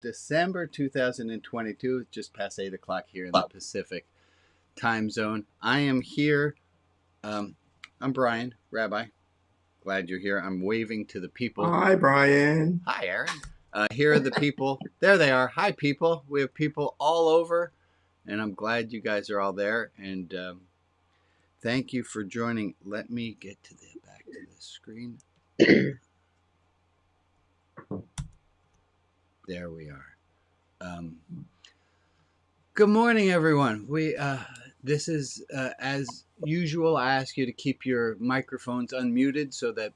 December 2022, just past 8 o'clock here in the Pacific time zone. I am here. I'm Brian, Rabbi. Glad you're here. I'm waving to the people. Hi, Brian. Hi, Aaron. Here are the people. There they are. Hi, people. We have people all over, and I'm glad you guys are all there. And thank you for joining. Let me get back to the screen. There we are. Good morning, everyone. This is as usual. I ask you to keep your microphones unmuted so that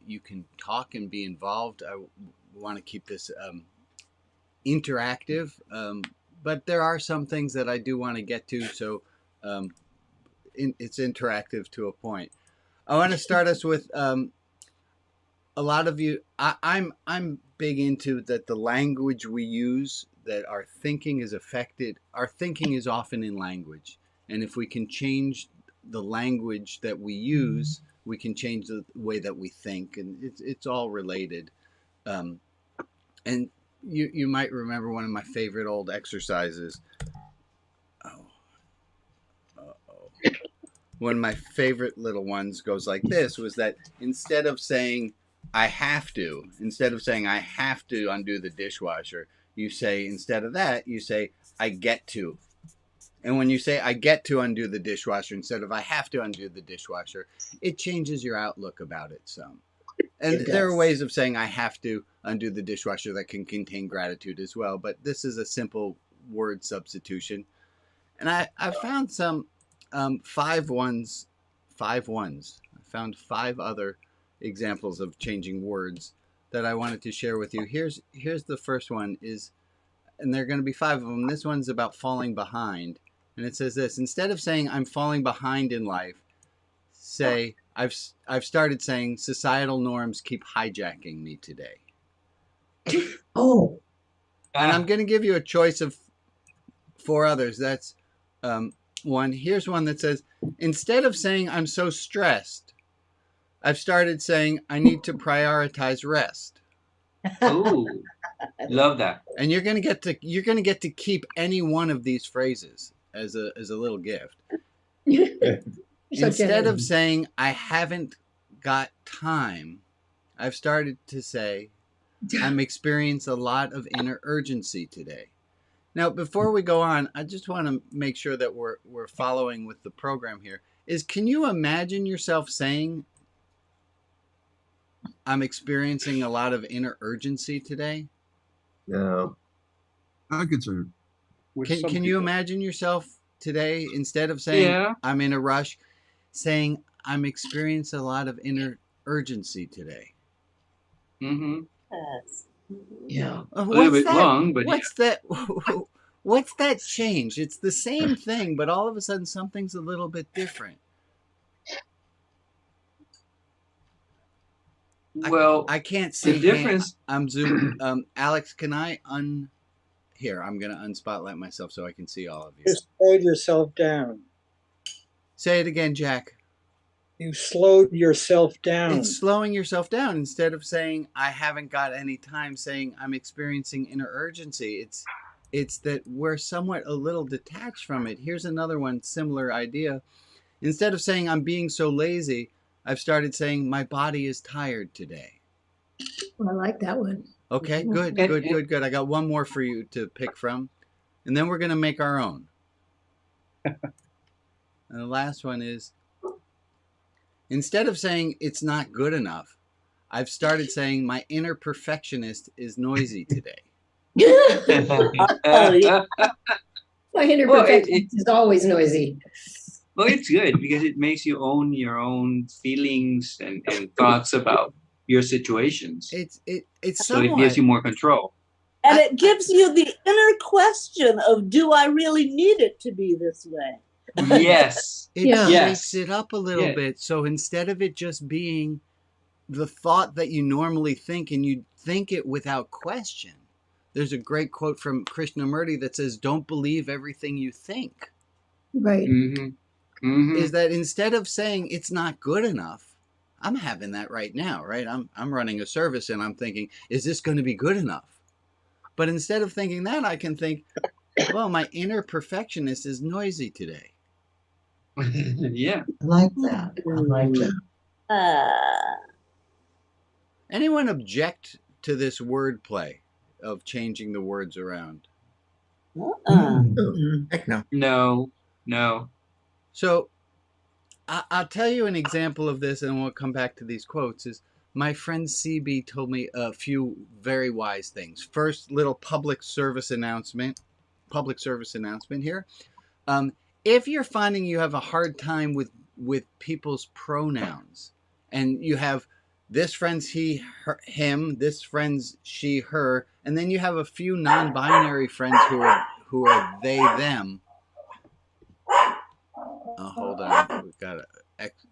you can talk and be involved. I want to keep this interactive, but there are some things that I do want to get to, so it's interactive to a point. I want to start us with a lot of you. I'm big into that the language we use, that our thinking is affected. Our thinking is often in language, and if we can change the language that we use, we can change the way that we think, and it's all related. And you might remember one of my favorite old exercises. One of my favorite little ones goes like this: was that instead of saying I have to undo the dishwasher, you say, instead of that, you say I get to. And when you say I get to undo the dishwasher instead of I have to undo the dishwasher, it changes your outlook about it some. And there are ways of saying I have to undo the dishwasher that can contain gratitude as well, but this is a simple word substitution. And I found some five ones. I found 5 other examples of changing words that I wanted to share with you. Here's the first one and there are going to be 5 of them. This one's about falling behind. And it says this: instead of saying I'm falling behind in life, say I've started saying societal norms keep hijacking me today. Oh. And I'm going to give you a choice of 4 others. That's one. Here's one that says, instead of saying I'm so stressed, I've started saying I need to prioritize rest. Oh, love that. And you're going to get to keep any one of these phrases as a little gift. Instead of saying I haven't got time, I've started to say I'm experiencing a lot of inner urgency today. Now, before we go on, I just want to make sure that we're following with the program here. Can you imagine yourself saying I'm experiencing a lot of inner urgency today? No. I could say. Can you imagine yourself today, instead of saying I'm in a rush, saying I'm experiencing a lot of inner urgency today? Mm-hmm. Yes. Yeah. A little bit long, but what's that change? It's the same thing, but all of a sudden something's a little bit different. Well, I can't see the difference. I'm zoomed. Alex, can I Here, I'm going to unspotlight myself so I can see all of you. You slowed yourself down. Say it again, Jack. You slowed yourself down. It's slowing yourself down. Instead of saying I haven't got any time, saying I'm experiencing inner urgency. It's that we're somewhat a little detached from it. Here's another one, similar idea. Instead of saying I'm being so lazy, I've started saying my body is tired today. Well, I like that one. Okay, good. I got one more for you to pick from, and then we're going to make our own. And the last one is, instead of saying it's not good enough, I've started saying my inner perfectionist is noisy today. My inner perfectionist is always noisy. Well, it's good because it makes you own your own feelings and thoughts about your situations. It's so it gives you more control. And it gives you the inner question of, do I really need it to be this way? Yes. It shakes it up a little bit. So instead of it just being the thought that you normally think, and you think it without question. There's a great quote from Krishnamurti that says, don't believe everything you think. Right. Mm-hmm. Mm-hmm. Is that instead of saying it's not good enough, I'm having that right now, right? I'm running a service and I'm thinking, is this going to be good enough? But instead of thinking that, I can think, well, my inner perfectionist is noisy today. Yeah. I like that. I like that. Anyone object to this wordplay of changing the words around? Heck no. No. So I'll tell you an example of this, and we'll come back to these quotes. Is my friend CB told me a few very wise things. First, little public service announcement here. If you're finding you have a hard time with people's pronouns, and you have this friend's he, her, him, this friend's she, her, and then you have a few non-binary friends who are they, them. Oh, hold on. We've got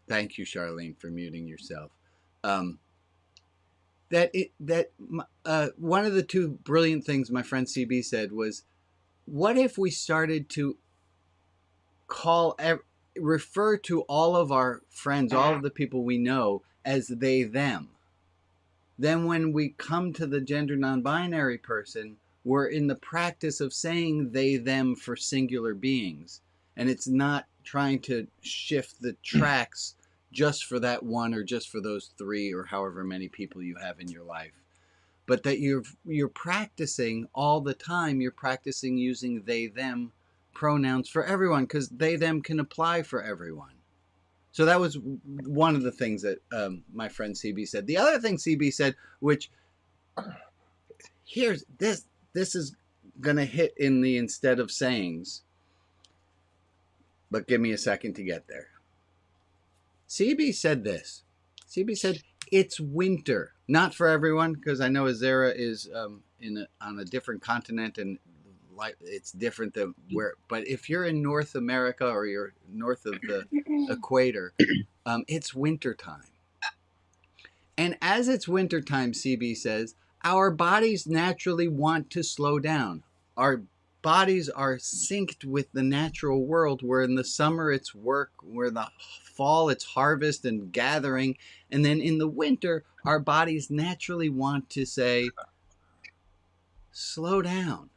thank you, Charlene, for muting yourself. One of the two brilliant things my friend CB said was, what if we started to refer to all of our friends, all of the people we know, as they, them? Then when we come to the gender non-binary person, we're in the practice of saying they, them for singular beings. And it's not trying to shift the tracks just for that one or just for those three or however many people you have in your life. But that you're practicing all the time, you're practicing using they, them pronouns for everyone, because they, them can apply for everyone. So that was one of the things that my friend CB said. The other thing CB said, which here's this is going to hit in the instead of sayings, but give me a second to get there. CB said this. CB said, it's winter. Not for everyone, because I know Azera is on a different continent and it's different than where. But if you're in North America or you're north of the equator, it's winter time. And as it's winter time, CB says, our bodies naturally want to slow down. Our bodies are synced with the natural world, where in the summer it's work, where in the fall it's harvest and gathering, and then in the winter our bodies naturally want to say, slow down.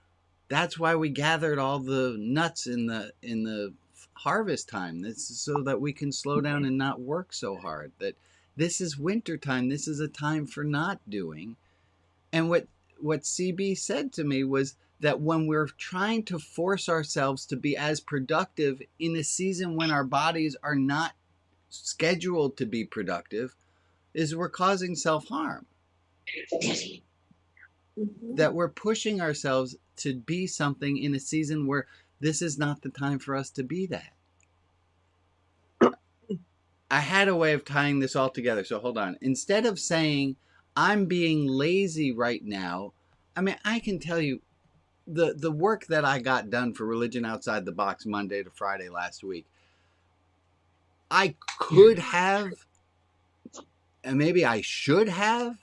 That's why we gathered all the nuts in the harvest time. This is so that we can slow down and not work so hard. That this is winter time. This is a time for not doing. And what CB said to me was that when we're trying to force ourselves to be as productive in a season when our bodies are not scheduled to be productive, is we're causing self-harm. That we're pushing ourselves to be something in a season where this is not the time for us to be that. I had a way of tying this all together, so hold on. Instead of saying, I'm being lazy right now, I mean, I can tell you, the work that I got done for Religion Outside the Box Monday to Friday last week, I could have, and maybe I should have,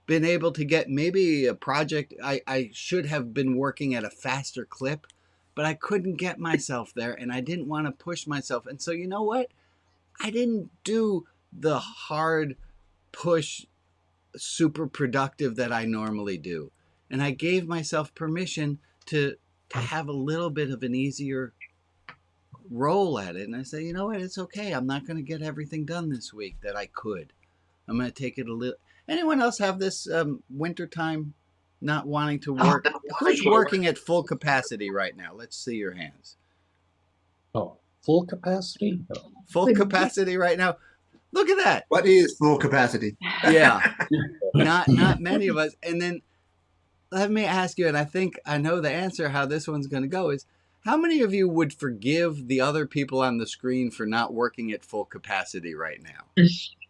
been able to get maybe a project. I should have been working at a faster clip, but I couldn't get myself there, and I didn't want to push myself. And so, you know what? I didn't do the hard push, super productive that I normally do. And I gave myself permission to have a little bit of an easier roll at it. And I say, you know what? It's okay. I'm not going to get everything done this week that I could. I'm going to take it a little. Anyone else have this wintertime not wanting to work? Who's working at full capacity right now? Let's see your hands. Oh, full capacity? Full capacity right now. Look at that. What is full capacity? Yeah. Not many of us. And then let me ask you, and I think I know the answer how this one's going to go, is how many of you would forgive the other people on the screen for not working at full capacity right now?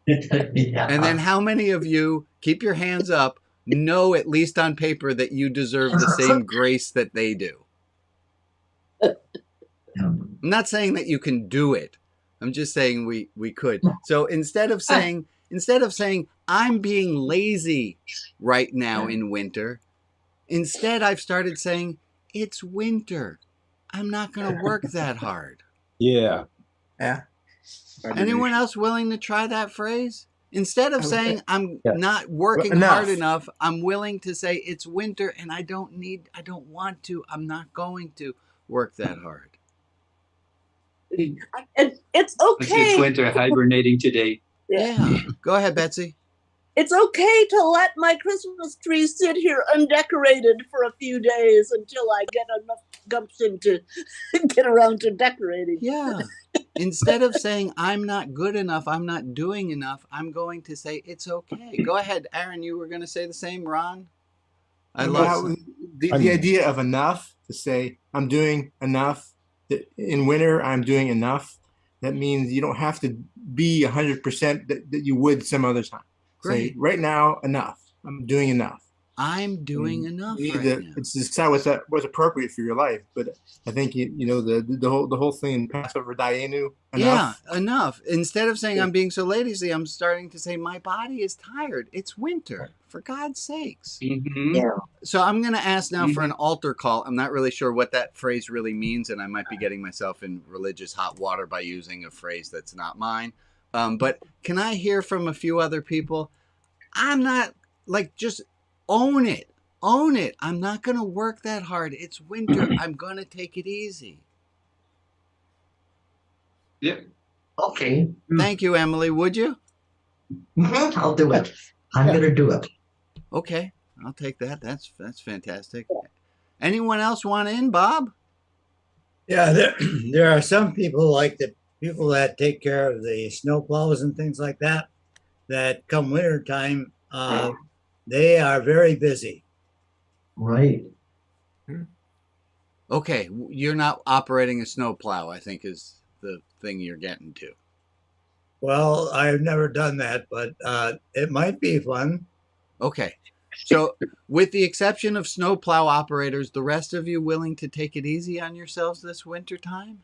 Yeah. And then how many of you, keep your hands up, know at least on paper that you deserve the same grace that they do? I'm not saying that you can do it. I'm just saying we could. So instead of saying I'm being lazy right now in winter, instead I've started saying it's winter. I'm not going to work that hard. Yeah. Yeah. Anyone else willing to try that phrase? Instead of saying I'm Yes. not working Enough. hard enough, I'm willing to say it's winter and I don't want to, I'm not going to work that hard. And it's Like it's okay. winter hibernating today. Yeah. Go ahead, Betsy. It's okay to let my Christmas tree sit here undecorated for a few days until I get enough gumption to get around to decorating. Yeah. Instead of saying I'm not good enough, I'm not doing enough, I'm going to say it's okay. Go ahead, Aaron. You were going to say the same, Ron. I love the idea of enough, to say I'm doing enough. In winter, I'm doing enough. That means you don't have to be 100% that you would some other time. Great. Say right now, enough. I'm doing enough. I'm doing enough You need right to now. it's decide what's appropriate for your life. But I think the whole thing in Passover Dayenu, enough. Yeah, enough. Instead of saying I'm being so lazy, I'm starting to say my body is tired. It's winter, for God's sakes. Mm-hmm. Yeah. So I'm going to ask now for an altar call. I'm not really sure what that phrase really means, and I might be getting myself in religious hot water by using a phrase that's not mine. But can I hear from a few other people? I'm not, just own it. Own it. I'm not going to work that hard. It's winter. I'm going to take it easy. Yeah. Okay. Thank you, Emily. Would you? I'll do it. I'm gonna do it. Okay, I'll take that. That's fantastic. Anyone else want in, Bob? Yeah, there are some people like the people that take care of the snow plows and things like that, that come winter time, they are very busy. Right. Okay, you're not operating a snow plow, I think is the thing you're getting to. Well, I've never done that, but it might be fun. Okay, so with the exception of snow plow operators, the rest of you willing to take it easy on yourselves this winter time?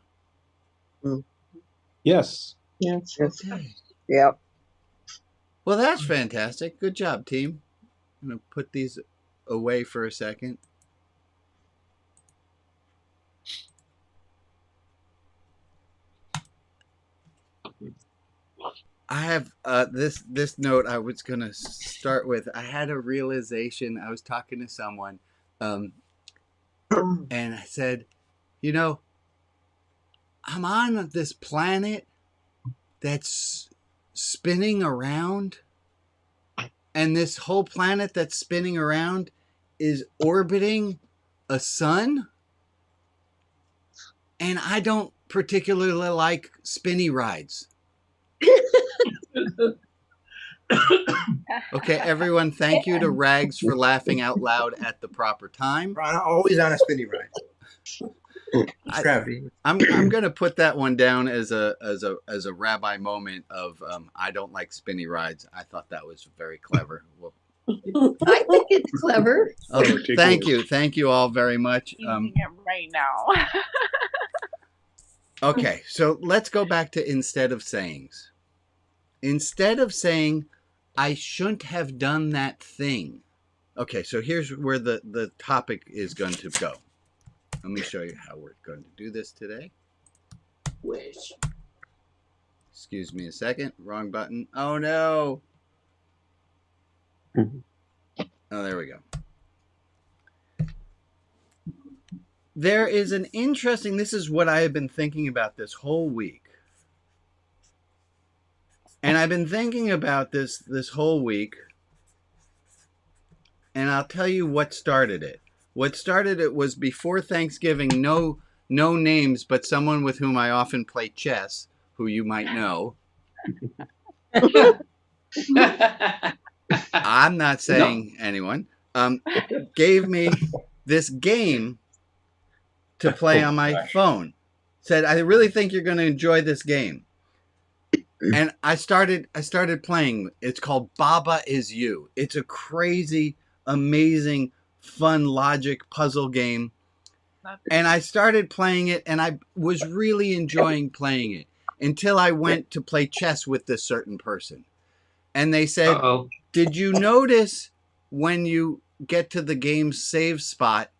Yes. Yes. Okay. Yep. Well, that's fantastic. Good job, team. I'm going to put these away for a second. I have this note I was going to start with. I had a realization. I was talking to someone and I said, I'm on this planet that's spinning around, and this whole planet that's spinning around is orbiting a sun, and I don't particularly like spinny rides. Okay, everyone, thank you to Rags for laughing out loud at the proper time. Ron, always on a spinny ride. I'm going to put that one down as a rabbi moment of I don't like spinny rides. I thought that was very clever. Well, I think it's clever. oh, thank you all very much. Using it right now. Okay, so let's go back to instead of sayings. Instead of saying, I shouldn't have done that thing. Okay, so here's where the topic is going to go. Let me show you how we're going to do this today. Excuse me a second. Wrong button. Oh, no. Oh, there we go. There is an interesting, this is what I have been thinking about this whole week. And I've been thinking about this whole week, and I'll tell you what started it. What started it was before Thanksgiving, no names, but someone with whom I often play chess, who you might know. I'm not saying anyone. Gave me this game to play on my phone. Said, I really think you're going to enjoy this game. And I started playing. It's called Baba Is You. It's a crazy, amazing, fun logic puzzle game. And I started playing it, and I was really enjoying playing it until I went to play chess with this certain person. And they said, did you notice when you get to the game's save spot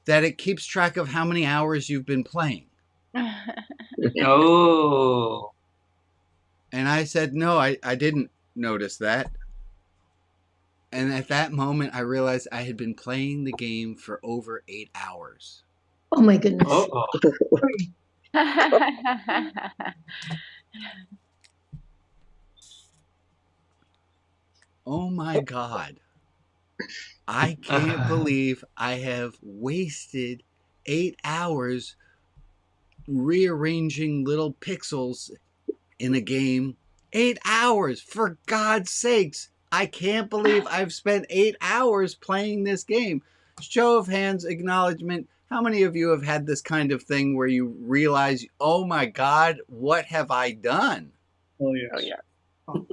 that it keeps track of how many hours you've been playing? Oh. And I said, no, I didn't notice that. And at that moment, I realized I had been playing the game for over 8 hours. Oh my goodness. Uh-oh. Oh my God. I can't believe I have wasted 8 hours rearranging little pixels in a game. 8 hours, for God's sakes. I can't believe I've spent 8 hours playing this game. Show of hands, acknowledgement. How many of you have had this kind of thing where you realize, oh my God, what have I done? Oh, yes. Oh, yeah.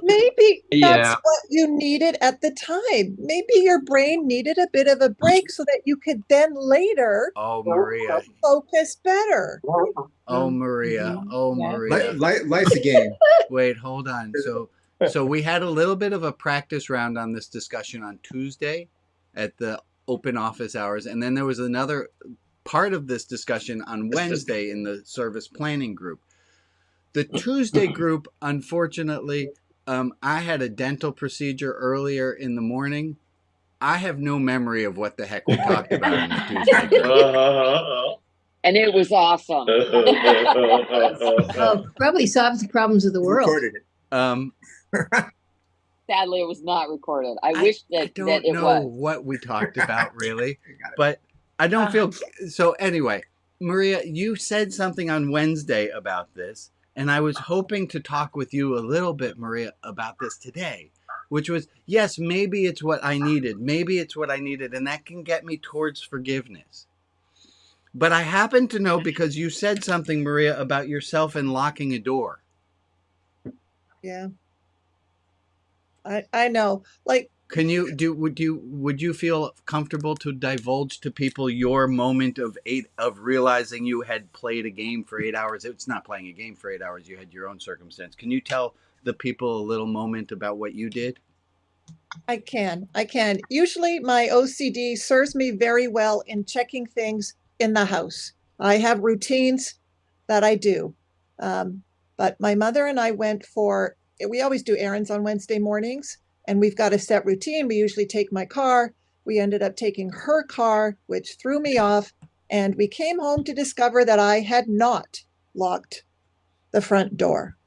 Maybe that's Yeah. what you needed at the time. Maybe your brain needed a bit of a break so that you could then later Oh, Maria. focus better. Oh, Maria. Oh, Maria. Life's a game. Wait, hold on. So we had a little bit of a practice round on this discussion on Tuesday at the open office hours. And then there was another part of this discussion on Wednesday in the service planning group. The Tuesday group, unfortunately, I had a dental procedure earlier in the morning. I have no memory of what the heck we talked about in the Tuesday group. And it was awesome. Probably solves the problems of the world. Recorded it. Sadly, it was not recorded. I I wish that don't it know was. what we talked about really, but I don't feel so. Anyway, Maria, you said something on Wednesday about this, and I was hoping to talk with you a little bit, Maria, about this today, which was, yes, maybe it's what I needed. Maybe it's what I needed, and that can get me towards forgiveness. But I happen to know, because you said something, Maria, about yourself and locking a door. Yeah. I know. Like, Can you would you feel comfortable to divulge to people your moment of realizing you had played a game for 8 hours? It's not playing a game for 8 hours. You had your own circumstance. Can you tell the people a little moment about what you did? I can. Usually my OCD serves me very well in checking things in the house. I have routines that I do. But my mother and I we always do errands on Wednesday mornings, and we've got a set routine. We usually take my car. We ended up taking her car, which threw me off. And we came home to discover that I had not locked the front door.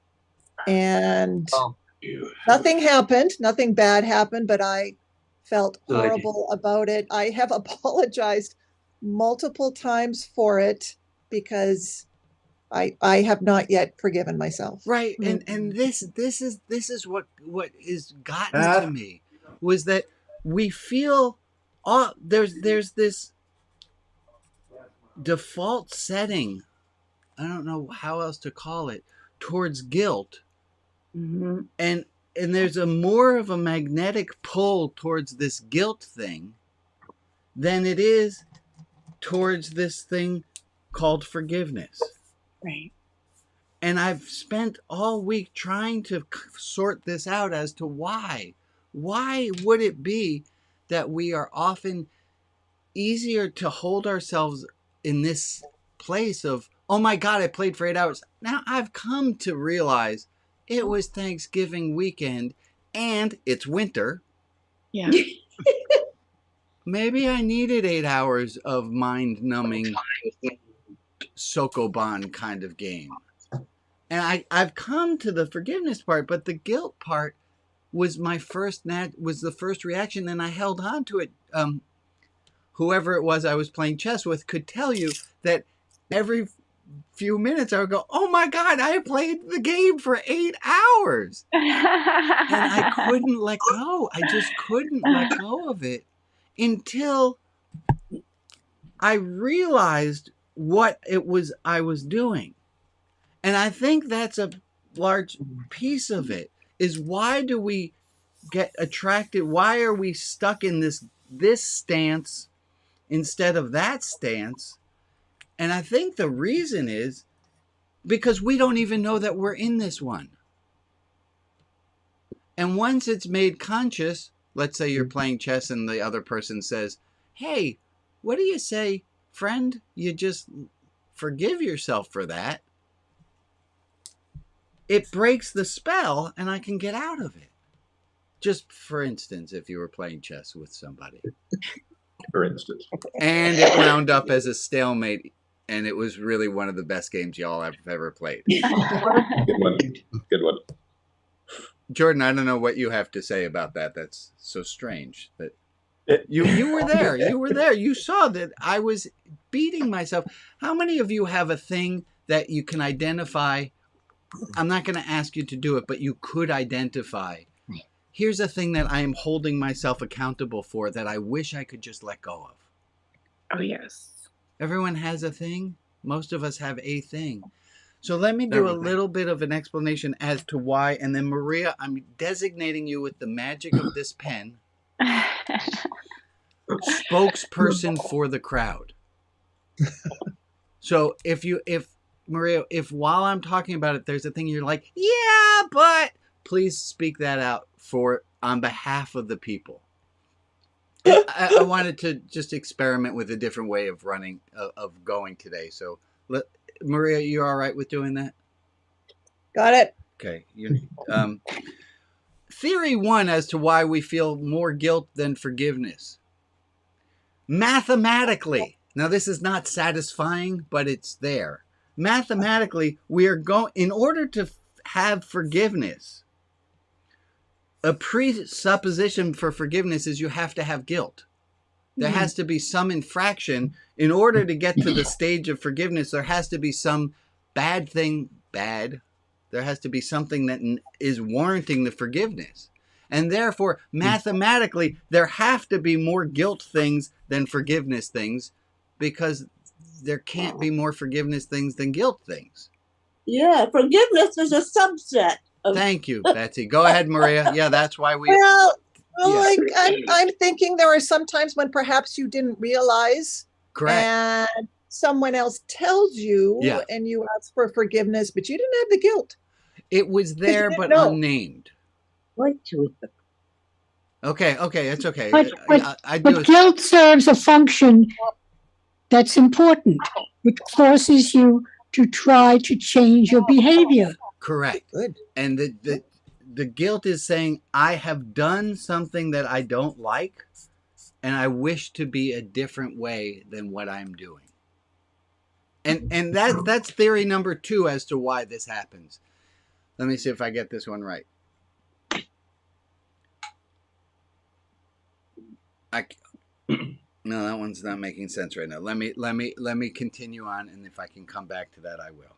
And nothing happened. Nothing bad happened, but I felt horrible about it. I have apologized multiple times for it because I have not yet forgiven myself. Right, and this is what has gotten to me, was that we feel there's this default setting, I don't know how else to call it, towards guilt, and there's a more of a magnetic pull towards this guilt thing than it is towards this thing called forgiveness. Right. And I've spent all week trying to sort this out as to why. Why would it be that we are often easier to hold ourselves in this place of, oh my God, I played for 8 hours. Now I've come to realize it was Thanksgiving weekend and it's winter. Yeah. Maybe I needed 8 hours of mind-numbing Sokoban kind of game. And I've come to the forgiveness part, but the guilt part was the first reaction, and I held on to it. Whoever it was I was playing chess with could tell you that every few minutes I would go, oh my God, I played the game for 8 hours. And I couldn't let go. I just couldn't let go of it until I realized what it was I was doing. And I think that's a large piece of it, is why do we get attracted? Why are we stuck in this stance instead of that stance? And I think the reason is because we don't even know that we're in this one. And once it's made conscious, let's say you're playing chess and the other person says, hey, what do you say, friend? You just forgive yourself for that. it breaks the spell and I can get out of it. Just for instance, if you were playing chess with somebody. For instance. And it wound up as a stalemate, and it was really one of the best games y'all have ever played. Good one. Good one. Jordan, I don't know what you have to say about that. That's so strange. That you were there. You were there. You saw that I was beating myself. How many of you have a thing that you can identify? I'm not going to ask you to do it, but you could identify. Here's a thing that I am holding myself accountable for that I wish I could just let go of. Oh, yes. Everyone has a thing. Most of us have a thing. So let me do a little bit of an explanation as to why. And then, Maria, I'm designating you with the magic of this pen, spokesperson for the crowd. So if Maria, if while I'm talking about it, there's a thing you're like, yeah, but please speak that out on behalf of the people. I wanted to just experiment with a different way of going today. So Maria, you all right with doing that? Got it. Okay. Theory 1 as to why we feel more guilt than forgiveness. Mathematically, now this is not satisfying, but it's there. Mathematically, we are in order to have forgiveness, a presupposition for forgiveness is you have to have guilt. There has to be some infraction. In order to get to the stage of forgiveness, there has to be some bad thing. There has to be something that is warranting the forgiveness. And therefore, mathematically, there have to be more guilt things than forgiveness things, because there can't be more forgiveness things than guilt things. Yeah, forgiveness is a subset. Thank you, Betsy. Go ahead, Maria. Yeah, that's why we... Well, like I'm thinking there are some times when perhaps you didn't realize, correct, and someone else tells you, and you ask for forgiveness, but you didn't have the guilt. It was there, but unnamed. Right to it. Okay, it's okay. But guilt serves a function that's important, which causes you to try to change your behavior. Correct. Good. And the guilt is saying, I have done something that I don't like, and I wish to be a different way than what I'm doing. And that's theory number 2 as to why this happens. Let me see if I get this one right. No, that one's not making sense right now. Let me continue on, and if I can come back to that, I will.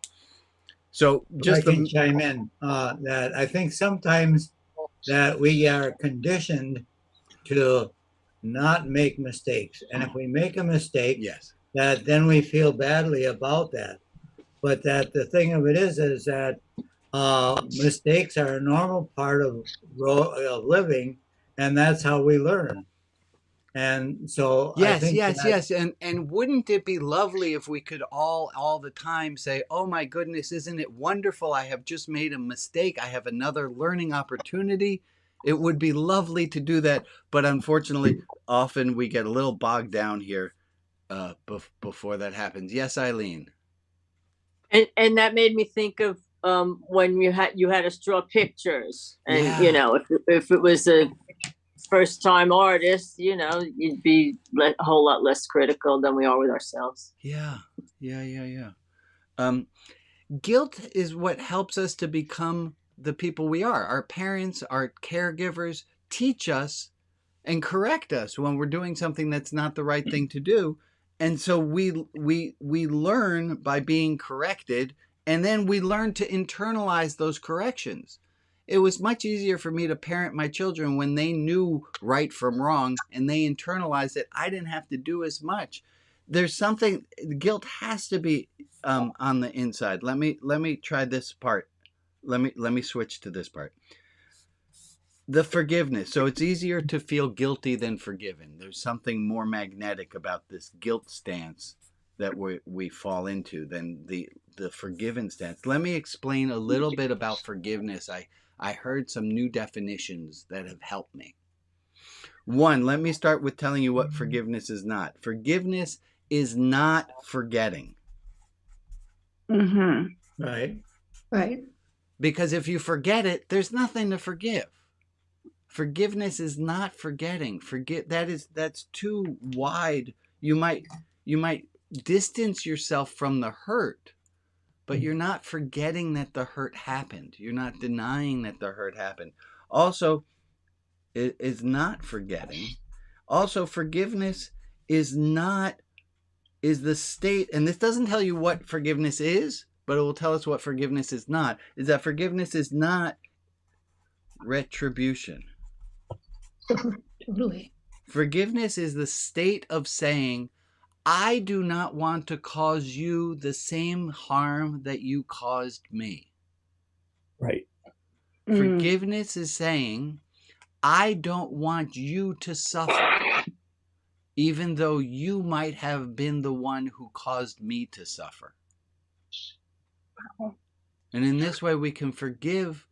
So just I can chime in that I think sometimes that we are conditioned to not make mistakes, and if we make a mistake, that then we feel badly about that. But that the thing of it is that mistakes are a normal part of living, and that's how we learn. And so yes. And wouldn't it be lovely if we could all the time say, oh my goodness, isn't it wonderful? I have just made a mistake. I have another learning opportunity. It would be lovely to do that. But unfortunately, often we get a little bogged down here before that happens. Yes, Eileen. And that made me think of when you had to draw pictures, and if it was a first-time artist, you'd be a whole lot less critical than we are with ourselves. Yeah. Guilt is what helps us to become the people we are. Our parents, our caregivers teach us and correct us when we're doing something that's not the right thing to do. And so we learn by being corrected, and then we learn to internalize those corrections. It was much easier for me to parent my children when they knew right from wrong and they internalized it. I didn't have to do as much. There's something, guilt has to be on the inside. Let me try this part. Let me switch to this part. The forgiveness. So it's easier to feel guilty than forgiven. There's something more magnetic about this guilt stance that we fall into than the forgiven stance. Let me explain a little bit about forgiveness. I heard some new definitions that have helped me. One, let me start with telling you what forgiveness is not. Forgiveness is not forgetting. Mm-hmm. Right. Because if you forget it, there's nothing to forgive. Forgiveness is not forgetting. That's too wide. You might distance yourself from the hurt, but you're not forgetting that the hurt happened. You're not denying that the hurt happened. Also, it is not forgetting. Also, forgiveness is the state, and this doesn't tell you what forgiveness is, but it will tell us what forgiveness is not, is that forgiveness is not retribution. Totally. Forgiveness is the state of saying, I do not want to cause you the same harm that you caused me. Right. Forgiveness is saying, I don't want you to suffer, even though you might have been the one who caused me to suffer. And in this way, we can forgive,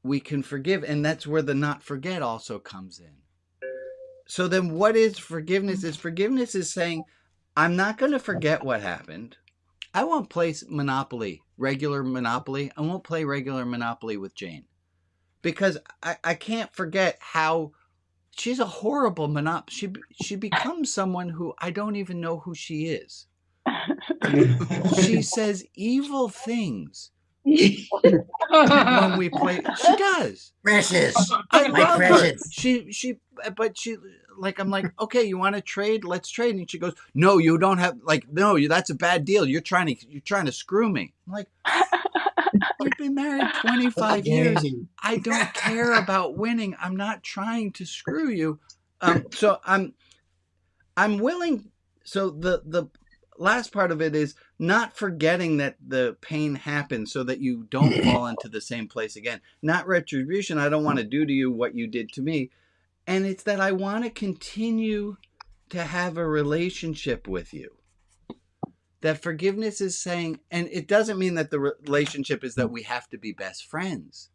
and that's where the not forget also comes in. So then what is forgiveness? Forgiveness is saying, I'm not going to forget what happened. I won't play Monopoly, regular Monopoly. I won't play regular Monopoly with Jane. Because I can't forget how she's a horrible she becomes someone who I don't even know who she is. She says evil things when we play. She does. Precious. I My love precious. her. But I'm like, okay, you want to trade? Let's trade. And she goes, no, you don't have, that's a bad deal. You're trying to screw me. I'm like, we've been married 25 years. I don't care about winning. I'm not trying to screw you. So I'm willing. So the last part of it is not forgetting that the pain happened so that you don't fall into the same place again. Not retribution. I don't want to do to you what you did to me. And it's that I want to continue to have a relationship with you. That forgiveness is saying, and it doesn't mean that the relationship is that we have to be best friends.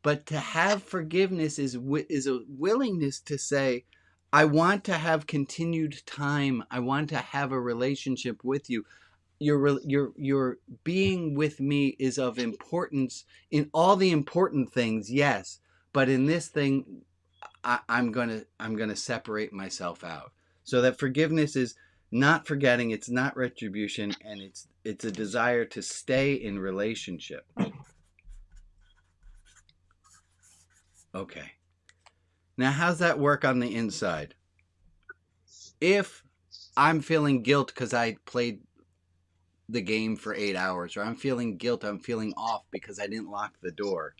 But to have forgiveness is a willingness to say, I want to have continued time. I want to have a relationship with you. Your being with me is of importance in all the important things, yes. But in this thing, I'm gonna separate myself out. So that forgiveness is not forgetting, it's not retribution, and it's a desire to stay in relationship. Okay. Now, how's that work on the inside? If I'm feeling guilt because I played the game for 8 hours, or I'm feeling guilt, I'm feeling off because I didn't lock the door.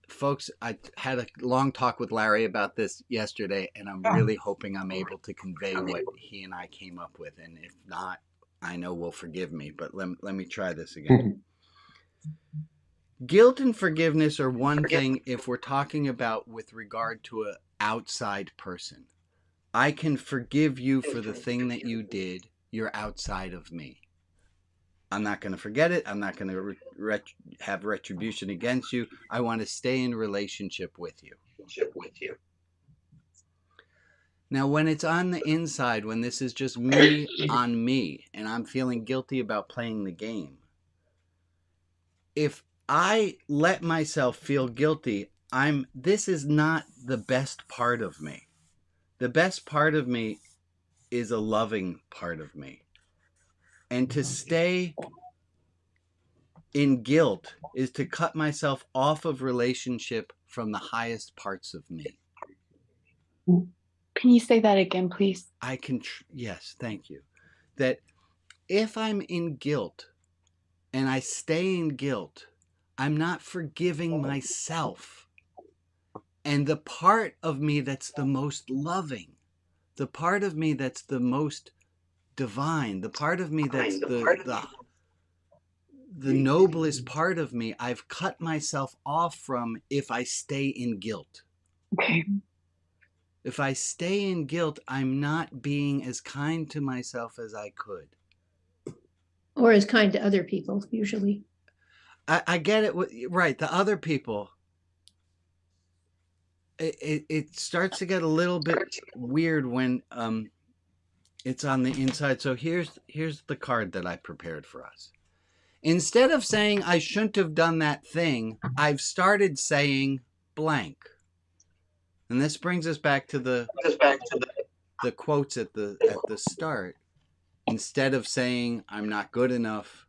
Folks, I had a long talk with Larry about this yesterday, and I'm really hoping I'm able to convey what he and I came up with. And if not, I know will forgive me, but let me try this again. Guilt and forgiveness are one thing if we're talking about with regard to an outside person. I can forgive you for the thing that you did. You're outside of me. I'm not going to forget it. I'm not going to have retribution against you. I want to stay in relationship with you. Now, when it's on the inside, when this is just me on me, and I'm feeling guilty about playing the game, if I let myself feel guilty, this is not the best part of me. The best part of me is a loving part of me. And to stay in guilt is to cut myself off of relationship from the highest parts of me. Can you say that again, please? Yes, thank you. That if I'm in guilt and I stay in guilt, I'm not forgiving myself. And the part of me that's the most loving, the part of me that's the most divine, the part of me that's the noblest part of me, I've cut myself off from if I stay in guilt. Okay. If I stay in guilt, I'm not being as kind to myself as I could. Or as kind to other people, usually. I get it. Right. The other people, it starts to get a little bit weird when it's on the inside. So here's the card that I prepared for us. Instead of saying I shouldn't have done that thing, I've started saying blank. And this brings us back to the quotes at the start. Instead of saying I'm not good enough,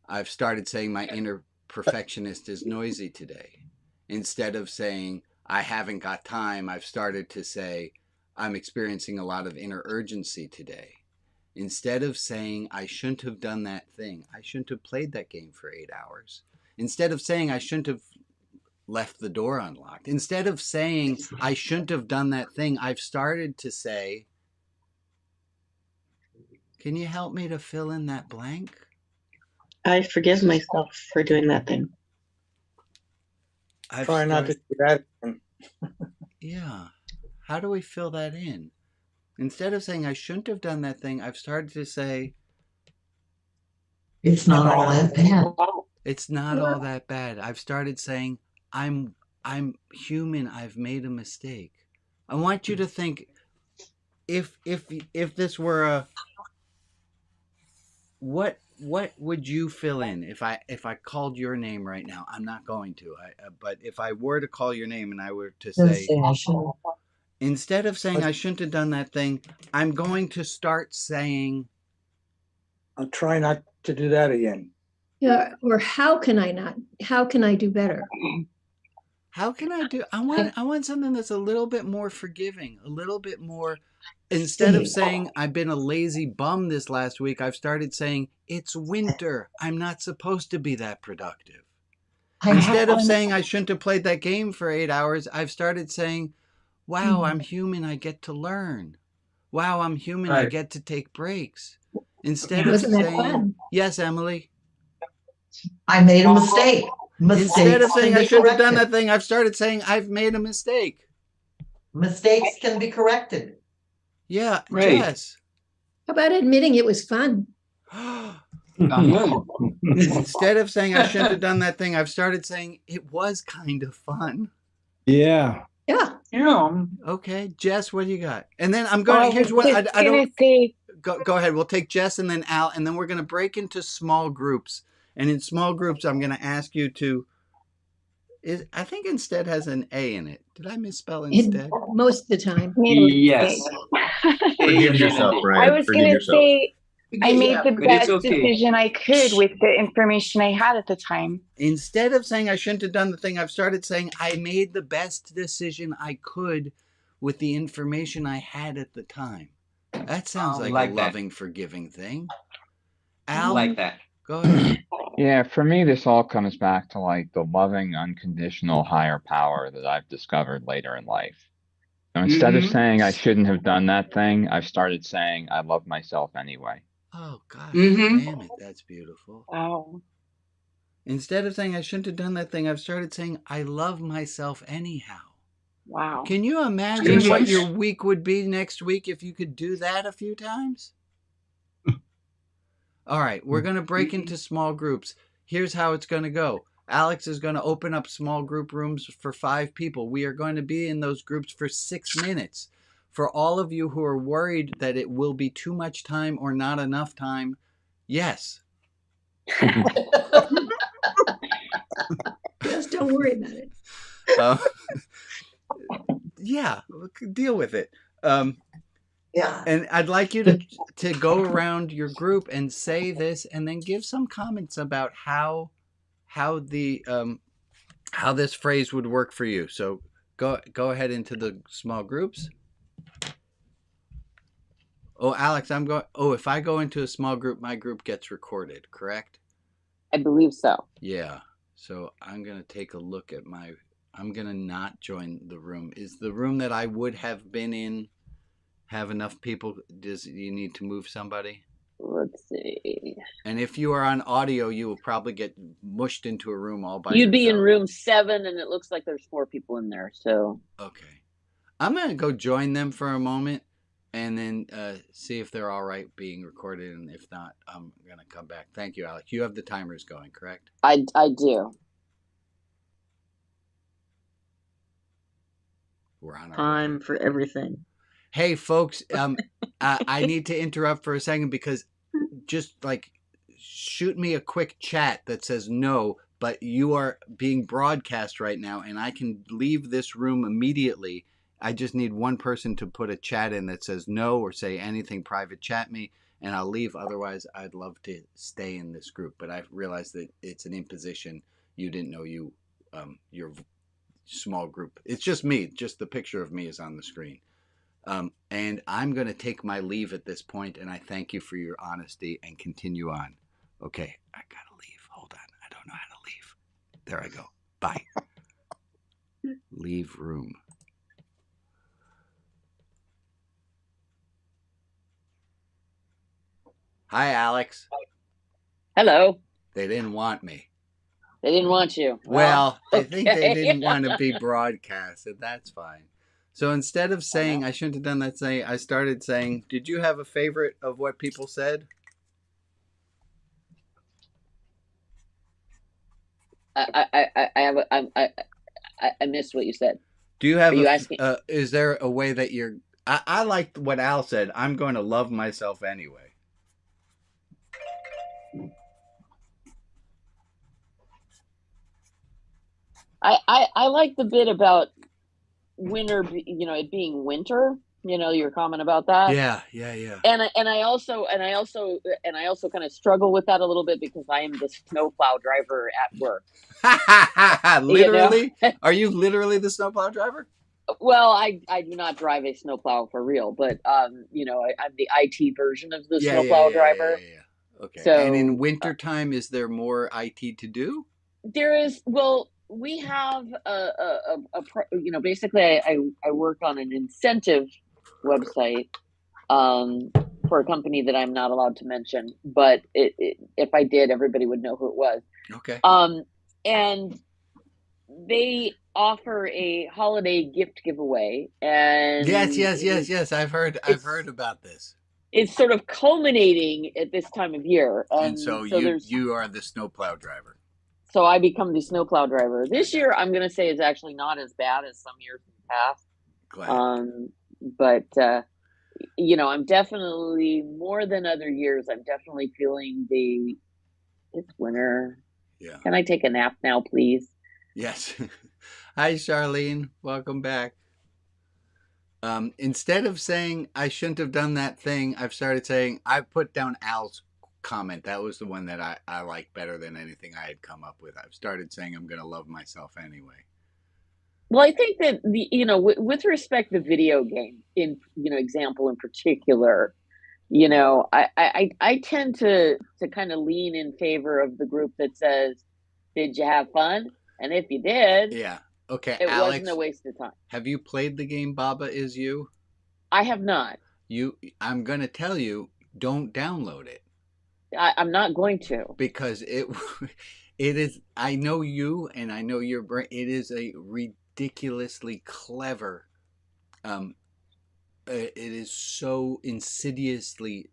I've started saying my inner perfectionist is noisy today. Instead of saying I haven't got time, I've started to say I'm experiencing a lot of inner urgency today. Instead of saying I shouldn't have done that thing, I shouldn't have played that game for 8 hours. Instead of saying I shouldn't have left the door unlocked. Instead of saying I shouldn't have done that thing, I've started to say, can you help me to fill in that blank? I forgive myself for doing that thing. Try not to do that. Yeah. How do we fill that in? Instead of saying I shouldn't have done that thing, I've started to say, it's not all that bad. It's not all that bad. I've started saying I'm human. I've made a mistake. I want you to think if this were a what would you fill in if I called your name right now? I'm not going to. But if I were to call your name and I were to say, instead of saying I shouldn't have done that thing, I'm going to start saying, I'll try not to do that again. Yeah, or how can I not? How can I do better? How can I do? I want something that's a little bit more forgiving, a little bit more. Instead of saying I've been a lazy bum this last week, I've started saying it's winter. I'm not supposed to be that productive. Instead of saying I shouldn't have played that game for 8 hours, I've started saying, wow, I'm human. I get to learn. Wow, I'm human. I get to take breaks. Instead of saying, yes, Emily. I made a mistake. Instead of saying I shouldn't have done that thing, I've started saying I've made a mistake. Mistakes can be corrected. Yeah, right. Yes. How about admitting it was fun? Instead of saying I shouldn't have done that thing, I've started saying it was kind of fun. Yeah. Yeah. Yeah. Okay, Jess, what do you got? And then I'm going. Here's what I don't say. Go ahead. We'll take Jess and then Al, and then we're going to break into small groups. And in small groups, I'm going to ask you to. I think instead has an A in it. Did I misspell instead? Most of the time. Yes. Forgive yourself, Brian. I was going to say I made the but best it's okay. decision I could with the information I had at the time. Instead of saying I shouldn't have done the thing, I've started saying I made the best decision I could with the information I had at the time. That sounds like a loving, forgiving thing. Al, like that. Go ahead. Yeah, for me, this all comes back to like the loving, unconditional higher power that I've discovered later in life. So instead of saying I shouldn't have done that thing, I've started saying I love myself anyway. Oh, gosh, damn it. That's beautiful. Wow. Instead of saying I shouldn't have done that thing, I've started saying I love myself anyhow. Wow. Can you imagine what your week would be next week if you could do that a few times? All right, we're going to break into small groups. Here's how it's going to go. Alex is going to open up small group rooms for 5 people. We are going to be in those groups for 6 minutes. For all of you who are worried that it will be too much time or not enough time, yes. Just don't worry about it. Yeah, deal with it. Yeah. And I'd like you to go around your group and say this, and then give some comments about how this phrase would work for you. So go ahead into the small groups. Oh, Alex, if I go into a small group, my group gets recorded, correct? I believe so. Yeah. So I'm going to take a look at I'm going to not join the room. Is the room that I would have been in have enough people? You need to move somebody? Let's see. And if you are on audio, you will probably get mushed into a room all by You'd be in yourself. room 7, and it looks like there's 4 people in there. So okay, I'm gonna go join them for a moment, and then see if they're all right being recorded. And if not, I'm gonna come back. Thank you, Alex. You have the timers going, correct? I do. We're on our Time for everything. Hey, folks, I need to interrupt for a second because just like shoot me a quick chat that says no, but you are being broadcast right now, and I can leave this room immediately. I just need one person to put a chat in that says no or say anything private, chat me, and I'll leave. Otherwise, I'd love to stay in this group, but I've realized that it's an imposition. You didn't know your small group. It's just me. Just the picture of me is on the screen. And I'm going to take my leave at this point, and I thank you for your honesty and continue on. Okay, I got to leave. Hold on. I don't know how to leave. There I go. Bye. Leave room. Hi, Alex. Hello. They didn't want me. They didn't want you. Well, okay. I think they didn't want to be broadcasted. That's fine. So instead of saying, I shouldn't have done that, I started saying, did you have a favorite of what people said? I missed what you said. Do you have is there a way that you're, I liked what Al said, I'm going to love myself anyway. I like the bit about winter, it being winter, your comment about that. Yeah. And I also kind of struggle with that a little bit because I am the snowplow driver at work. Literally? Are you literally the snowplow driver? Well, I do not drive a snowplow for real, but I'm the IT version of the snowplow driver. Yeah. Okay. So, and in wintertime, is there more IT to do? There is. Well, we have basically I work on an incentive website for a company that I'm not allowed to mention, but if I did, everybody would know who it was. Okay. And they offer a holiday gift giveaway, and yes. I've heard about this. It's sort of culminating at this time of year, and so you are the snowplow driver. So I become the snowplow driver. This year, I'm going to say is actually not as bad as some years in the past. Glad. But I'm definitely, more than other years, I'm definitely feeling it's winter. Yeah. Can I take a nap now, please? Yes. Hi, Charlene. Welcome back. Instead of saying I shouldn't have done that thing, I've started saying I put down Al's comment. That was the one that I like better than anything I had come up with. I've started saying I'm going to love myself anyway. Well, I think that with respect to video game example in particular, I tend to kind of lean in favor of the group that says, did you have fun? And if you did, yeah. Okay, it Alex, wasn't a waste of time. Have you played the game Baba Is You? I have not. I'm going to tell you, don't download it. I'm not going to, because it is. I know you, and I know your brain. It is a ridiculously clever. It is so insidiously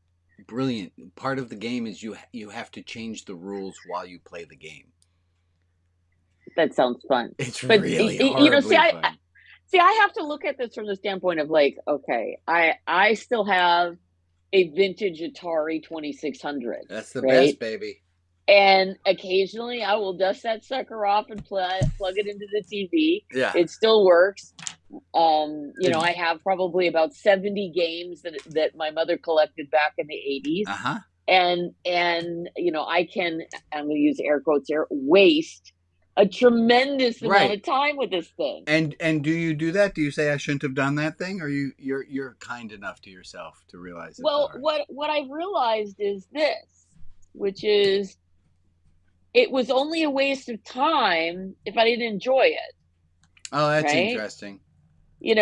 brilliant. Part of the game is you have to change the rules while you play the game. That sounds fun. It's really horribly fun. I have to look at this from the standpoint of like, okay, I still have a vintage Atari 2600. That's the best, baby. And occasionally I will dust that sucker off and plug it into the TV. Yeah. It still works. I have probably about 70 games that my mother collected back in the 80s. Uh-huh. And I can, I'm going to use air quotes here, waste a tremendous amount of time with this thing. And do you do that? Do you say I shouldn't have done that thing, or you're kind enough to yourself to realize? Well, what I've realized is this, which is, it was only a waste of time if I didn't enjoy it. Oh, that's interesting. If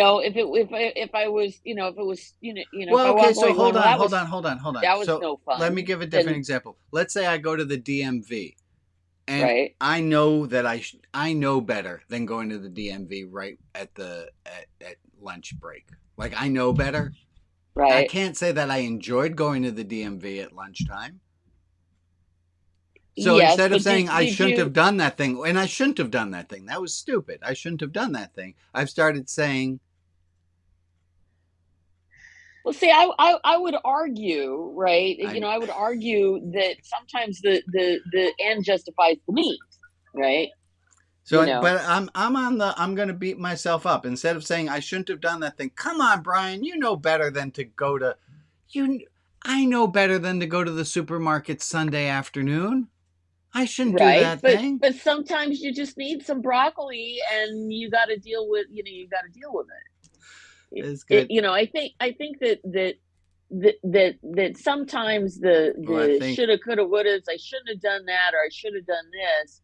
I was, Well, okay, so hold on. That was no fun. Let me give a different example. Let's say I go to the DMV. And I know that I know better than going to the DMV right at lunch break. Like, I know better. Right. I can't say that I enjoyed going to the DMV at lunchtime. So instead of saying I shouldn't have done that thing, and I shouldn't have done that thing, that was stupid. I shouldn't have done that thing. I've started saying Well, see, I would argue, right? I would argue that sometimes the end justifies the means, right? So, but I'm going to beat myself up. Instead of saying I shouldn't have done that thing. Come on, Brian, you know better than to go to, I know better than to go to the supermarket Sunday afternoon. I shouldn't do that thing. But sometimes you just need some broccoli and you got to deal with, it. It's good. I think that sometimes the shoulda, coulda, wouldas, I shouldn't have done that, or I should have done this.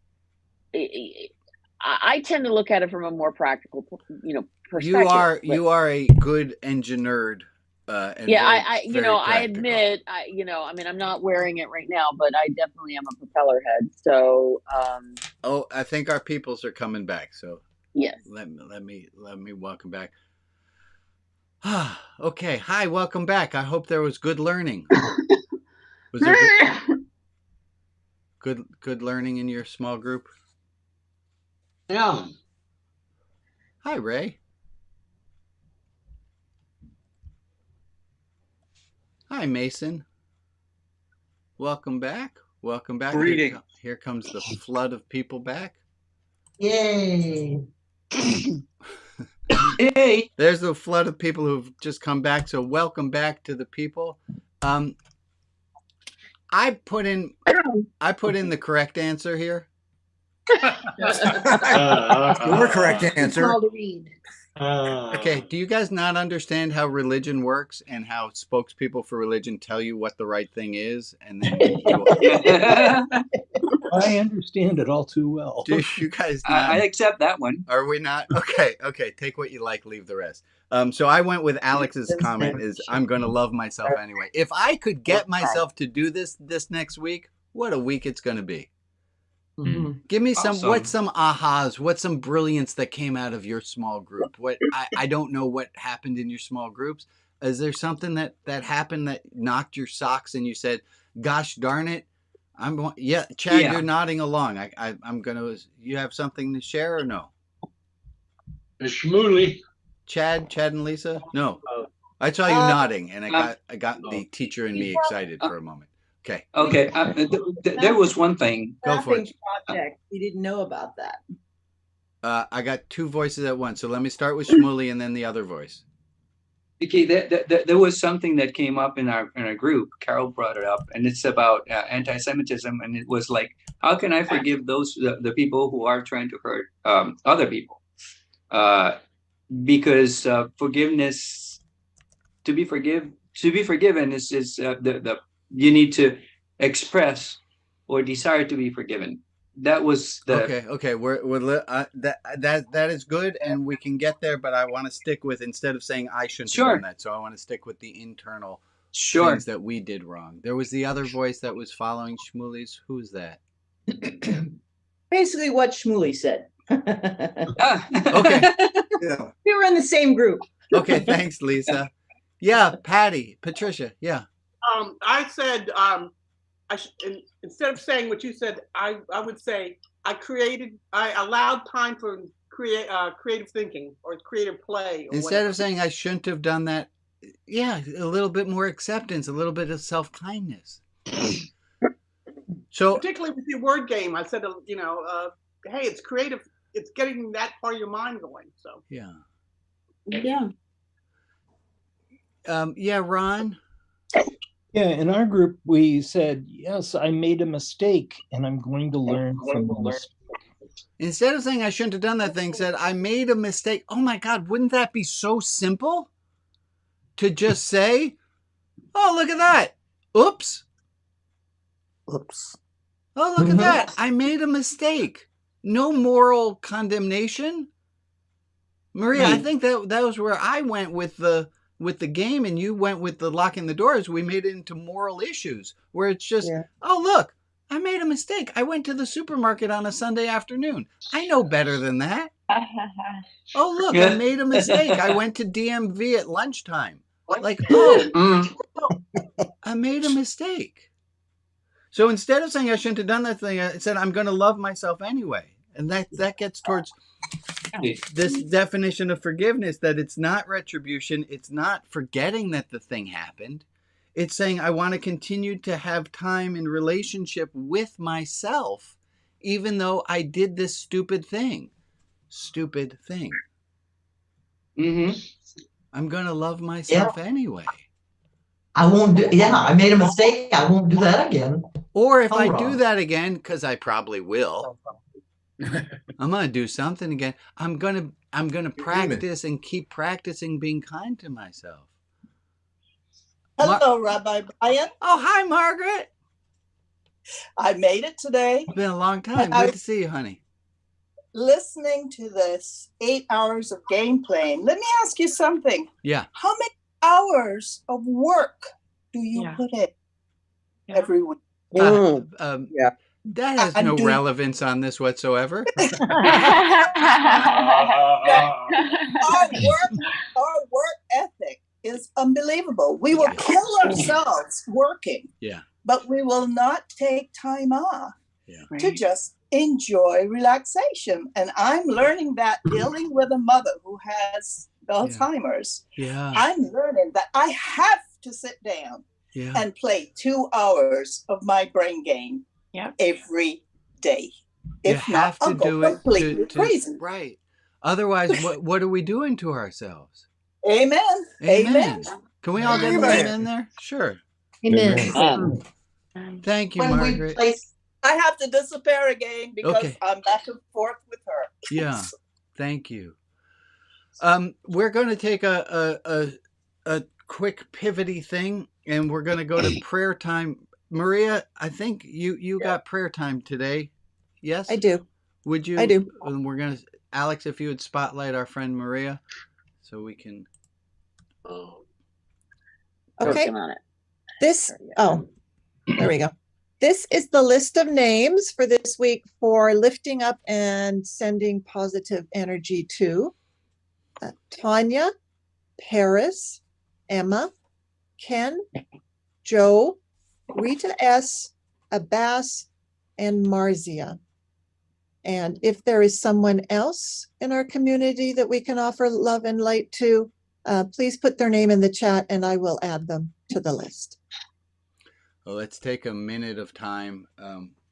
I tend to look at it from a more practical, perspective. You are a good engineered. I admit, I'm not wearing it right now, but I definitely am a propeller head. So. I think our peoples are coming back. So. Yes. Let me welcome back. Okay. Hi, welcome back. I hope there was good learning. Was there good learning in your small group? Yeah. Hi, Ray. Hi, Mason. Welcome back. Welcome back. Greeting. Here comes the flood of people back. Yay. Hey. There's the flood of people who've just come back. So welcome back to the people. I put in the correct answer here. Your correct answer. Small to read. Okay, do you guys not understand how religion works and how spokespeople for religion tell you what the right thing is? And then I understand it all too well. Do you guys not? I accept that one. Are we not? Okay, take what you like, leave the rest. So I went with Alex's comment is I'm going to love myself anyway. If I could get myself to do this next week, what a week it's going to be. Mm-hmm. Give me what's some ahas, what's some brilliance that came out of your small group? What I don't know what happened in your small groups. Is there something that happened that knocked your socks and you said, "Gosh darn it"? Chad, you're nodding along. I'm gonna. You have something to share or no? Shmuley. Chad and Lisa. No, I saw you nodding, and I got the teacher in me excited for a moment. Okay. Okay. There was one thing. Go for it. Project. We didn't know about that. I got two voices at once, so let me start with Shmuley and then the other voice. Okay, there was something that came up in our group. Carol brought it up, and it's about anti-Semitism, and it was like, how can I forgive the people who are trying to hurt other people? Because forgiveness, to be forgiven is you need to express or desire to be forgiven. That was the okay. That is good, and we can get there. But I want to stick with, instead of saying I shouldn't have done that, so I want to stick with the internal things that we did wrong. There was the other voice that was following Shmuley's. Who's that? Basically, what Shmuley said. Okay. Yeah. We were in the same group. Okay, thanks, Lisa. Yeah, Patricia. Yeah. I said, instead of saying what you said, I would say I allowed time for creative thinking or creative play. Or instead of saying I shouldn't have done that, a little bit more acceptance, a little bit of self-kindness. So particularly with your word game, I said, hey, it's creative. It's getting that part of your mind going. So yeah. Ron. Yeah, in our group, we said, yes, I made a mistake, and I'm going to learn from the mistake. Instead of saying I shouldn't have done that thing, said I made a mistake. Oh my God, wouldn't that be so simple? To just say, oh, look at that. Oops. Oh, look at that. I made a mistake. No moral condemnation. Maria, I think that was where I went with the game, and you went with the locking the doors. We made it into moral issues where it's just, oh, look, I made a mistake. I went to the supermarket on a Sunday afternoon. I know better than that. Oh, look, I made a mistake. I went to DMV at lunchtime. Like, I made a mistake. So instead of saying I shouldn't have done that thing, I said I'm going to love myself anyway. And that gets towards this definition of forgiveness, that it's not retribution, it's not forgetting that the thing happened. It's saying I want to continue to have time in relationship with myself, even though I did this stupid thing. Stupid thing. Mm-hmm. I'm going to love myself anyway. I won't do, I made a mistake. I won't do that again. Or if I do that again, because I probably will, I'm going to do something again. I'm going to practice and keep practicing being kind to myself. Hello, Rabbi Brian. Oh, hi, Margaret. I made it today. It's been a long time. Good to see you, honey. Listening to this 8 hours of game playing. Let me ask you something. Yeah. How many hours of work do you put in every week? Yeah. That has no relevance on this whatsoever. Our work ethic is unbelievable. We will kill ourselves working. Yeah. But we will not take time off Yeah. to just enjoy relaxation. And I'm learning that dealing with a mother who has Alzheimer's. Yeah. I'm learning that I have to sit down and play 2 hours of my brain game every day. You If have not, to I'll go do it completely crazy. right. Otherwise, what are we doing to ourselves? Amen. Amen. Can we all get an amen in there? Sure. Amen. Thank you, When we Margaret. I have to disappear again because Okay. I'm back and forth with her. Yeah. Thank you. We're going to take a quick pivoty thing, and we're going to go to prayer time. Maria, I think you got prayer time today. Yes, I do. Would you? I do. And we're going to, Alex, if you would spotlight our friend Maria, so we can. Okay. There we go. This is the list of names for this week for lifting up and sending positive energy to Tanya, Paris, Emma, Ken, Joe, Rita S., Abbas, and Marzia. And if there is someone else in our community that we can offer love and light to, please put their name in the chat and I will add them to the list. Well, let's take a minute of time.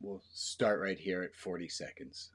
We'll start right here at 40 seconds.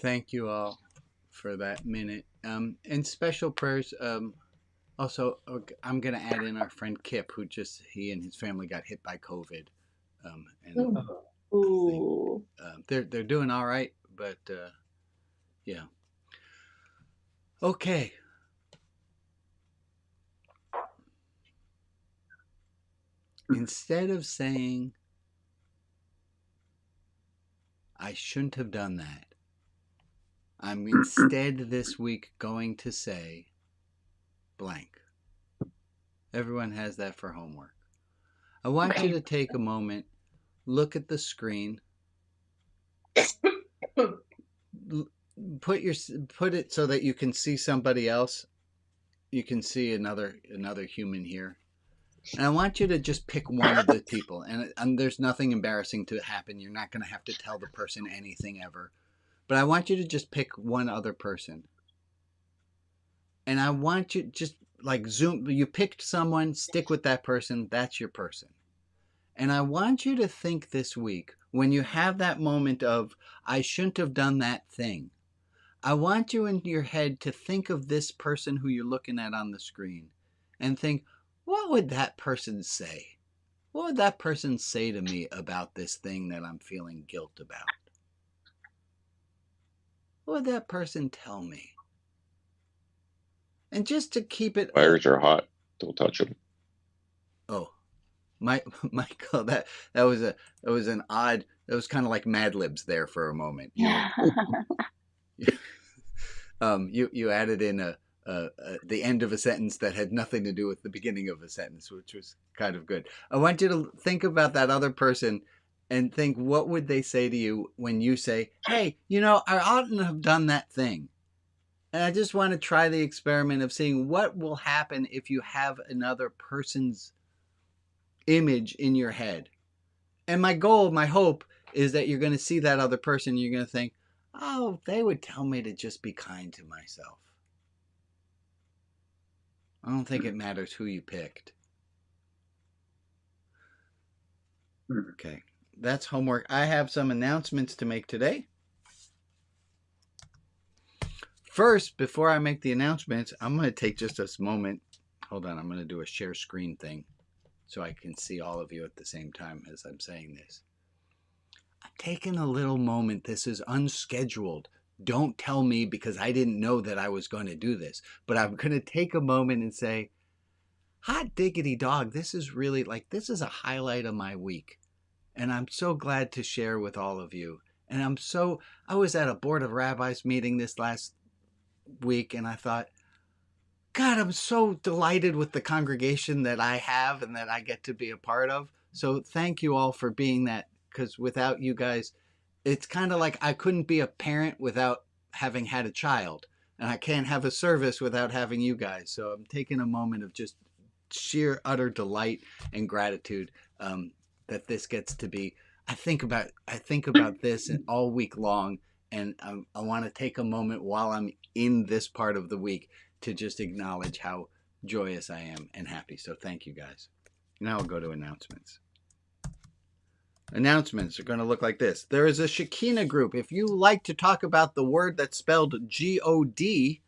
Thank you all for that minute. And special prayers. Also, I'm going to add in our friend Kip, who he and his family got hit by COVID. They're doing all right, but yeah. Okay. Instead of saying, I shouldn't have done that, I'm instead this week going to say blank. Everyone has that for homework. I want you to take a moment, look at the screen, put it so that you can see somebody else. You can see another human here. And I want you to just pick one of the people. And there's nothing embarrassing to happen. You're not going to have to tell the person anything ever. But I want you to just pick one other person. And I want you just like zoom. You picked someone, stick with that person. That's your person. And I want you to think this week, when you have that moment of, I shouldn't have done that thing, I want you in your head to think of this person who you're looking at on the screen and think, what would that person say? What would that person say to me about this thing that I'm feeling guilt about? What would that person tell me? And just to keep it... Fires are hot. Don't touch them. Oh, Michael, that was an odd... It was kind of like Mad Libs there for a moment. You added in the end of a sentence that had nothing to do with the beginning of a sentence, which was kind of good. I want you to think about that other person and think, what would they say to you when you say, hey, I oughtn't have done that thing. And I just want to try the experiment of seeing what will happen if you have another person's image in your head. And my goal, my hope, is that you're going to see that other person. You're going to think, oh, they would tell me to just be kind to myself. I don't think it matters who you picked. Okay, that's homework. I have some announcements to make today. First, before I make the announcements, I'm going to take just a moment. Hold on, I'm going to do a share screen thing so I can see all of you at the same time as I'm saying this. I'm taking a little moment. This is unscheduled. Don't tell me because I didn't know that I was going to do this. But I'm going to take a moment and say, hot diggity dog, this is really this is a highlight of my week. And I'm so glad to share with all of you. And I was at a Board of Rabbis meeting this last week, and I thought, God, I'm so delighted with the congregation that I have and that I get to be a part of. So thank you all for being that, because without you guys, it's kind of like I couldn't be a parent without having had a child, and I can't have a service without having you guys. So I'm taking a moment of just sheer utter delight and gratitude that this gets to be. I think about this all week long, and I want to take a moment while I'm in this part of the week to just acknowledge how joyous I am and happy. So thank you guys. Now I'll go to announcements. Announcements are going to look like this. There is a Shekinah group. If you like to talk about the word that's spelled G-O-D,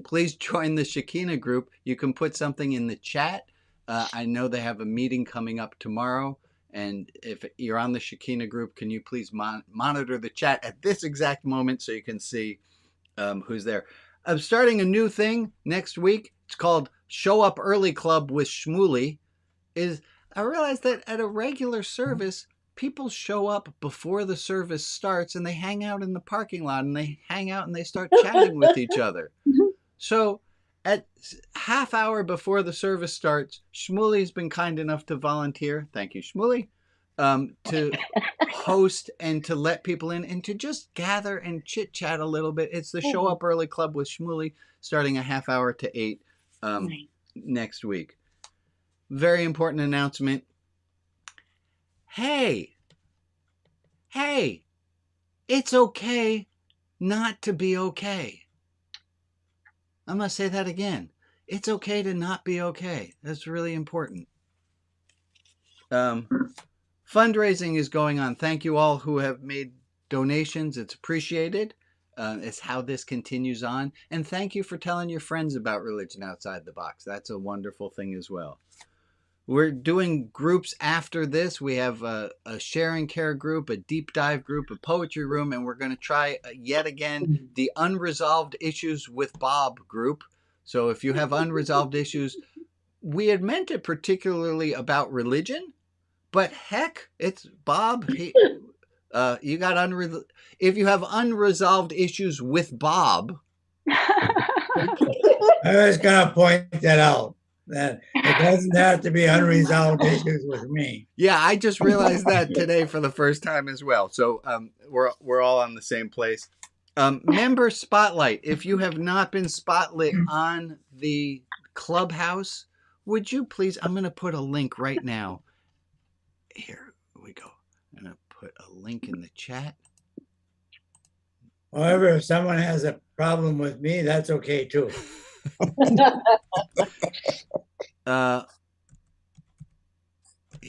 please join the Shekinah group. You can put something in the chat. I know they have a meeting coming up tomorrow. And if you're on the Shekinah group, can you please monitor the chat at this exact moment so you can see who's there. I'm starting a new thing next week. It's called Show Up Early Club with Shmuley. I realized that at a regular service, people show up before the service starts and they hang out in the parking lot and they hang out and they start chatting with each other. So at half hour before the service starts, Shmuley's been kind enough to volunteer. Thank you, Shmuley. To host and to let people in and to just gather and chit chat a little bit. It's the Show Up Early Club with Shmuley, starting a half hour to 8 next week. Very important announcement. Hey, it's okay not to be okay. I'm going to say that again. It's okay to not be okay. That's really important. Fundraising is going on. Thank you all who have made donations. It's appreciated. It's how this continues on. And thank you for telling your friends about Religion Outside the Box. That's a wonderful thing as well. We're doing groups after this. We have a sharing care group, a deep dive group, a poetry room, and we're going to try yet again the Unresolved Issues with Bob group. So if you have unresolved issues, we had meant it particularly about religion, but heck, it's Bob. You got if you have unresolved issues with Bob. I was going to point that out. That it doesn't have to be unresolved issues with me. Yeah, I just realized that today for the first time as well. So we're all on the same place. Member Spotlight. If you have not been spotlit on the Clubhouse, would you please? I'm going to put a link right now. Here we go. I'm going to put a link in the chat. However, if someone has a problem with me, that's okay too.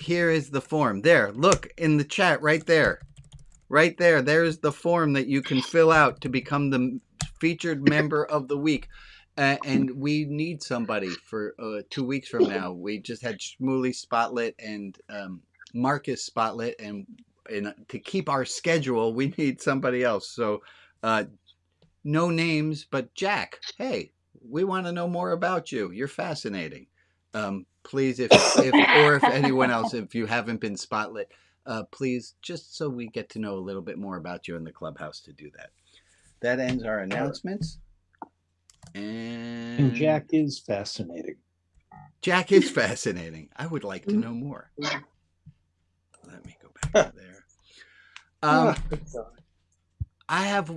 here is the form. There, look in the chat right there. Right there. There's the form that you can fill out to become the featured member of the week. And we need somebody for 2 weeks from now. We just had Shmuley Spotlit and Marcus Spotlit, and to keep our schedule, we need somebody else. So no names, but Jack, hey, we want to know more about you. You're fascinating. Please, if anyone else, if you haven't been Spotlit, please, just so we get to know a little bit more about you in the clubhouse, to do that. That ends our announcements. And Jack is fascinating. Jack is fascinating. I would like to know more. Let me go back to there. I have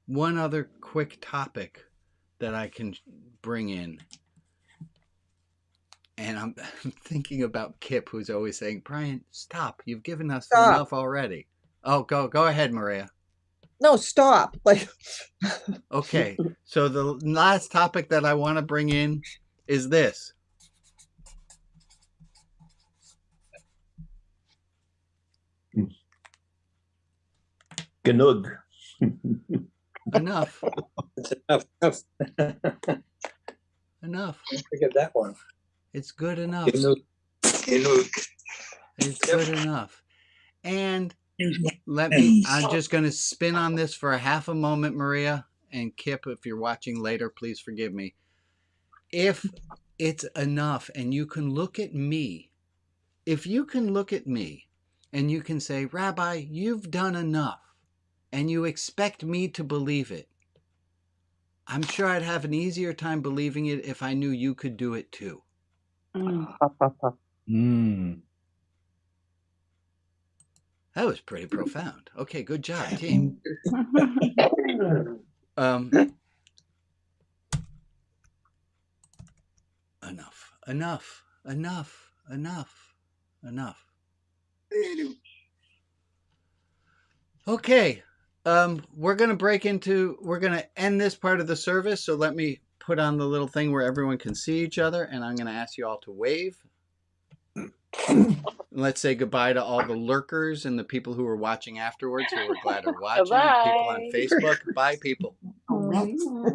one other quick topic that I can bring in. And I'm thinking about Kip, who's always saying, Brian, stop. You've given us enough already. Oh, go ahead, Maria. No, stop. Like, okay. So the last topic that I want to bring in is this. Genug. Enough. It's enough. Enough. Forget that one. It's good enough. Genug. It's good enough. And I'm just going to spin on this for a half a moment, Maria, and Kip, if you're watching later, please forgive me. If it's enough and you can look at me, if you can look at me and you can say, Rabbi, you've done enough, and you expect me to believe it, I'm sure I'd have an easier time believing it if I knew you could do it too. That was pretty profound. Okay, good job, team. Enough. Okay, we're going to end this part of the service, so let me put on the little thing where everyone can see each other, and I'm going to ask you all to wave. Let's say goodbye to all the lurkers and the people who are watching afterwards, who are glad are watching, Bye-bye. people on Facebook. Bye, people.